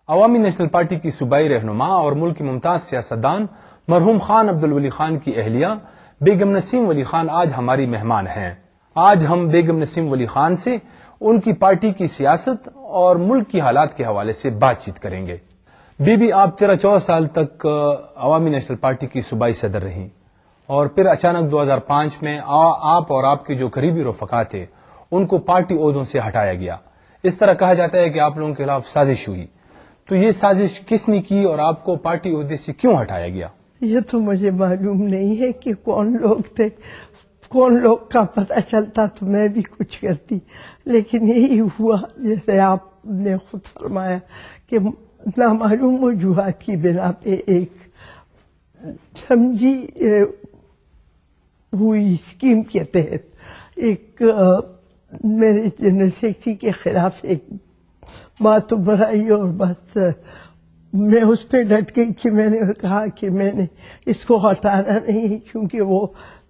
عوامی national party کی صوبائی رہنما اور ملک کی ممتاز سیاستدان مرحوم خان عبدالولی خان کی اہلیہ بیگم نسیم ولی خان آج ہماری مہمان ہیں۔ آج ہم بیگم نسیم ولی خان سے ان کی پارٹی کی سیاست اور ملک کی حالات کے حوالے سے بات چیت کریں گے۔ بی بی آپ 13-14 سال تک عوامی نیشنل پارٹی کی صوبائی صدر رہیں اور پھر اچانک 2005 میں آپ اور آپ کے جو قریبی رفقا تھے ان کو پارٹی عہدوں سے ہٹایا گیا۔ اس طرح کہا جاتا ہے کہ آپ لوگوں کے خلاف سازش ہوئی، تو یہ سازش کس نے کی اور آپ کو پارٹی عہدے سے کیوں ہٹایا گیا؟ یہ تو مجھے معلوم نہیں ہے کہ کون لوگ تھے، کون لوگ کا پتہ چلتا تو میں بھی کچھ کرتی، لیکن یہی ہوا جیسے آپ نے خود فرمایا کہ نامعلوم وجوہات کی بنا پہ ایک سمجھی ہوئی اسکیم کے تحت ایک میرے جنرل سیکرٹری کے خلاف ایک بات ابھر آئی اور بس میں اس پہ ڈٹ گئی کہ میں نے کہا کہ میں نے اس کو ہٹانا نہیں، کیونکہ وہ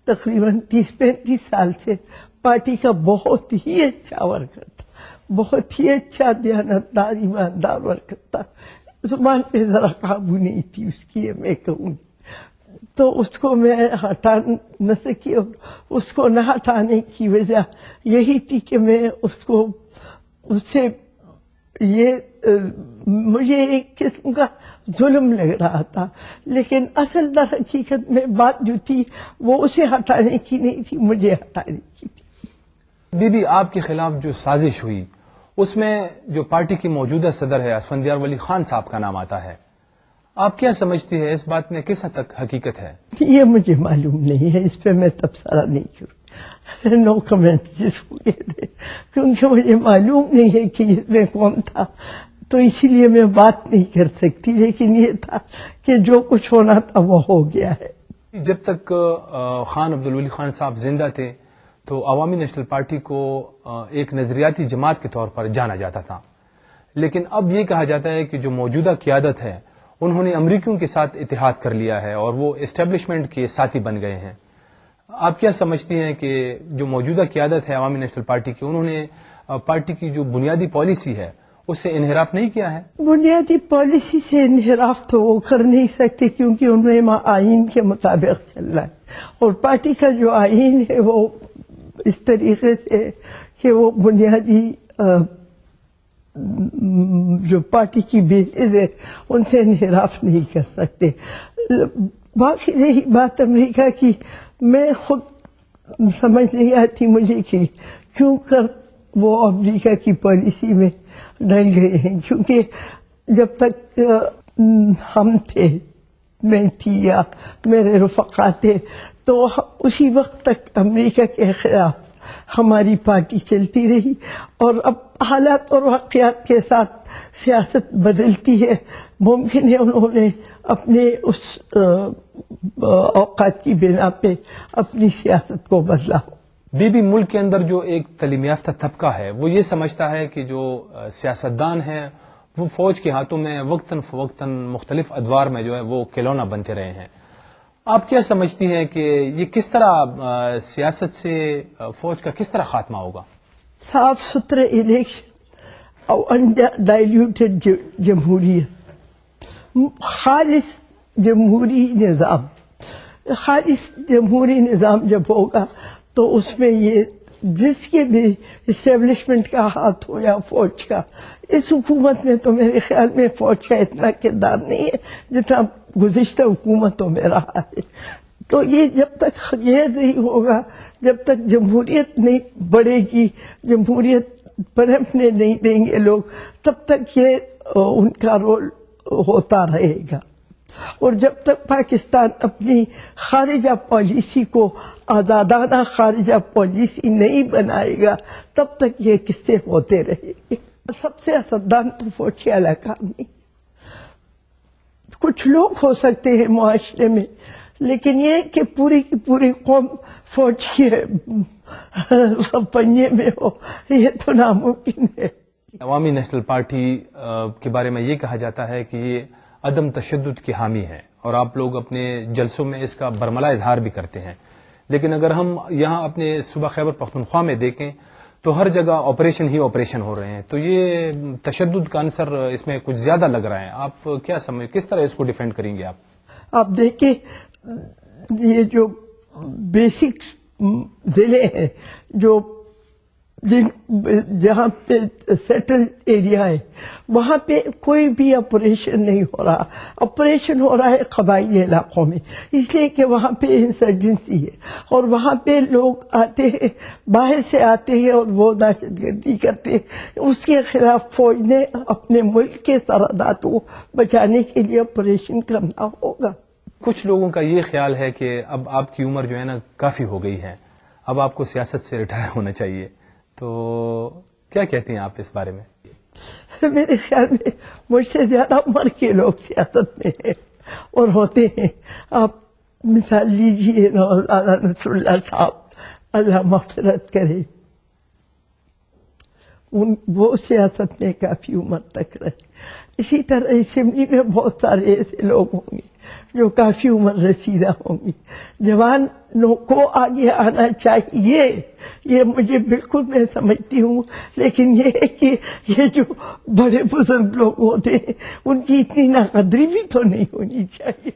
تقریباً 30-35 سال سے پارٹی کا بہت ہی اچھا ورکر تھا، بہت ہی اچھا دیانتدار ایماندار ورکر تھا۔ زبان پہ ذرا قابو نہیں تھی اس کی، میں کہوں تو اس کو میں ہٹا نہ سکی، اور اس کو نہ ہٹانے کی وجہ یہی تھی کہ میں اس سے یہ مجھے ایک قسم کا ظلم لگ رہا تھا، لیکن اصل در حقیقت میں بات جو تھی وہ اسے ہٹانے کی نہیں تھی، مجھے ہٹانے کی تھی۔ بی بی آپ کے خلاف جو سازش ہوئی اس میں جو پارٹی کی موجودہ صدر ہے اسفندیار ولی خان صاحب کا نام آتا ہے، آپ کیا سمجھتی ہے اس بات میں کس حد تک حقیقت ہے؟ یہ مجھے معلوم نہیں ہے، اس پہ میں تبصرہ نہیں کروں، نو کمنٹ جس کو کہتے، کیونکہ مجھے معلوم نہیں ہے کہ اس میں کون تھا، تو اسی لیے میں بات نہیں کر سکتی، لیکن یہ تھا کہ جو کچھ ہونا تھا وہ ہو گیا ہے۔ جب تک خان عبدالولی خان صاحب زندہ تھے تو عوامی نیشنل پارٹی کو ایک نظریاتی جماعت کے طور پر جانا جاتا تھا، لیکن اب یہ کہا جاتا ہے کہ جو موجودہ قیادت ہے انہوں نے امریکیوں کے ساتھ اتحاد کر لیا ہے اور وہ اسٹیبلشمنٹ کے ساتھی بن گئے ہیں۔ آپ کیا سمجھتی ہیں کہ جو موجودہ قیادت ہے عوامی نیشنل پارٹی کی، انہوں نے پارٹی کی جو بنیادی پالیسی ہے اس سے انحراف نہیں کیا ہے؟ بنیادی پالیسی سے انحراف تو وہ کر نہیں سکتے، کیونکہ انہیں آئین کے مطابق چل رہا ہے، اور پارٹی کا جو آئین ہے وہ اس طریقے سے کہ وہ بنیادی جو پارٹی کی بیسز ہے ان سے انحراف نہیں کر سکتے۔ باقی رہی بات امریکہ کی، میں خود سمجھ نہیں آتی مجھے کہ کیوں کر وہ امریکہ کی پالیسی میں ڈل گئے ہیں، کیونکہ جب تک ہم تھے، میں تھی یا میرے رفقا تھے، تو اسی وقت تک امریکہ کے خلاف ہماری پارٹی چلتی رہی، اور اب حالات اور واقعات کے ساتھ سیاست بدلتی ہے، ممکن ہے انہوں نے اپنے اس اوقات کی بنا پہ اپنی سیاست کو بدلا ہو۔ بی بی ملک کے اندر جو ایک تعلیم یافتہ طبقہ ہے وہ یہ سمجھتا ہے کہ جو سیاستدان ہیں وہ فوج کے ہاتھوں میں وقتاً فوقتاً مختلف ادوار میں جو ہے وہ کھلونا بنتے رہے ہیں۔ آپ کیا سمجھتی ہیں کہ یہ کس طرح سیاست سے فوج کا کس طرح خاتمہ ہوگا؟ صاف ستھرے الیکشن اور ڈائلیوٹڈ جمہوریت، خالص جمہوری نظام، خالص جمہوری نظام جب ہوگا تو اس میں یہ جس کے بھی اسٹیبلشمنٹ کا ہاتھ ہو یا فوج کا، اس حکومت میں تو میرے خیال میں فوج کا اتنا کردار نہیں ہے جتنا گزشتہ حکومتوں میں رہا ہے۔ تو یہ جب تک یہ نہیں ہوگا، جب تک جمہوریت نہیں بڑھے گی، جمہوریت پنپنے نہیں دیں گے لوگ، تب تک یہ ان کا رول ہوتا رہے گا، اور جب تک پاکستان اپنی خارجہ پالیسی کو آزادانہ خارجہ پالیسی نہیں بنائے گا تب تک یہ قصے ہوتے رہیں گے۔ سب سے اسدان تو فوج کے علاقہ میں کچھ لوگ ہو سکتے ہیں معاشرے میں، لیکن یہ کہ پوری کی پوری قوم فوج کے پنجے میں ہو، یہ تو ناممکن ہے۔ عوامی نیشنل پارٹی کے بارے میں یہ کہا جاتا ہے کہ یہ عدم تشدد کی حامی ہے، اور آپ لوگ اپنے جلسوں میں اس کا برملا اظہار بھی کرتے ہیں، لیکن اگر ہم یہاں اپنے صوبہ خیبر پختونخوا میں دیکھیں تو ہر جگہ آپریشن ہی آپریشن ہو رہے ہیں، تو یہ تشدد کا عنصر اس میں کچھ زیادہ لگ رہا ہے. آپ کیا کس طرح اس کو ڈیفینڈ کریں گے آپ؟ دیکھیں، یہ جو بیسک ضلع ہیں جو جہاں پہ سیٹل ایریا ہے، وہاں پہ کوئی بھی آپریشن نہیں ہو رہا. آپریشن ہو رہا ہے قبائلی علاقوں میں، اس لیے کہ وہاں پہ انسرجنسی ہے اور وہاں پہ لوگ آتے ہیں، باہر سے آتے ہیں اور وہ دہشت گردی کرتے ہیں. اس کے خلاف فوج نے اپنے ملک کے سرحدات کو بچانے کے لیے آپریشن کرنا ہوگا. کچھ لوگوں کا یہ خیال ہے کہ اب آپ کی عمر جو ہے نا کافی ہو گئی ہے، اب آپ کو سیاست سے ریٹائر ہونا چاہیے، تو کیا کہتی ہیں آپ اس بارے میں؟ میرے خیال میں مجھ سے زیادہ عمر کے لوگ سیاست میں ہیں اور ہوتے ہیں. آپ مثال لیجیے مولانا نصر اللہ صاحب، اللہ مغفرت کرے، وہ سیاست میں کافی عمر تک رہے. اسی طرح اسمبلی میں بہت سارے ایسے لوگ ہوں گے جو کافی عمر رسیدہ ہوں گی. جوانوں کو آگے آنا چاہیے، یہ مجھے بالکل میں سمجھتی ہوں، لیکن یہ ہے کہ یہ جو بڑے بزرگ لوگ ہوتے ہیں ان کی اتنی ناقدری بھی تو نہیں ہونی چاہیے.